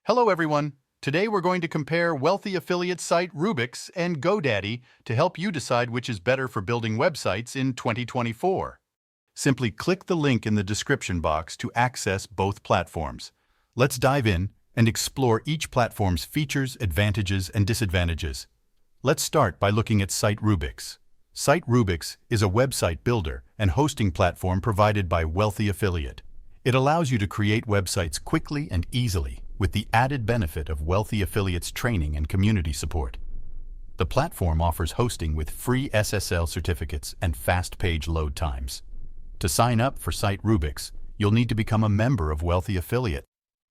Hello everyone. Today we're going to compare wealthy affiliate site Rubix and GoDaddy to help you decide which is better for building websites in 2024. Simply click the link in the description box to access both platforms. Let's dive in and explore each platform's features, advantages, and disadvantages. Let's start by looking at SiteRubix. SiteRubix is a website builder and hosting platform provided by Wealthy Affiliate. It allows you to create websites quickly and easily, with the added benefit of Wealthy Affiliate's training and community support. The platform offers hosting with free SSL certificates and fast page load times. To sign up for SiteRubix, you'll need to become a member of Wealthy Affiliate.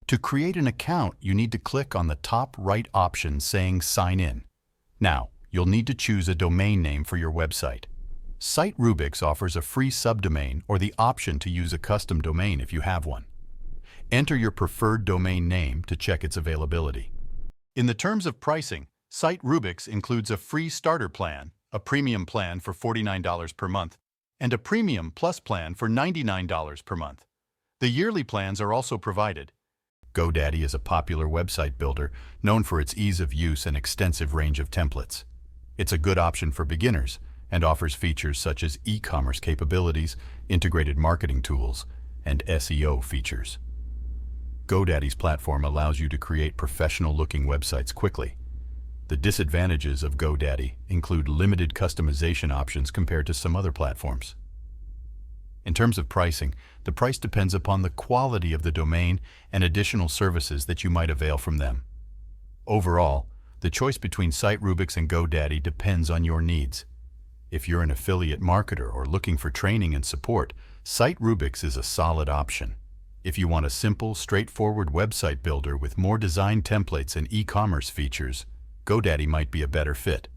To create an account, you need to click on the top right option saying Sign In. Now, you'll need to choose a domain name for your website. SiteRubix offers a free subdomain or the option to use a custom domain if you have one. Enter your preferred domain name to check its availability. In the terms of pricing, SiteRubix includes a free starter plan, a premium plan for $49 per month, and a premium plus plan for $99 per month. The yearly plans are also provided. GoDaddy is a popular website builder known for its ease of use and extensive range of templates. It's a good option for beginners and offers features such as e-commerce capabilities, integrated marketing tools, and SEO features. GoDaddy's platform allows you to create professional-looking websites quickly. The disadvantages of GoDaddy include limited customization options compared to some other platforms. In terms of pricing, the price depends upon the quality of the domain and additional services that you might avail from them. Overall, the choice between SiteRubix and GoDaddy depends on your needs. If you're an affiliate marketer or looking for training and support, SiteRubix is a solid option. If you want a simple, straightforward website builder with more design templates and e-commerce features, GoDaddy might be a better fit.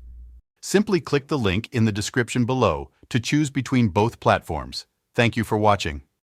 Simply click the link in the description below to choose between both platforms. Thank you for watching.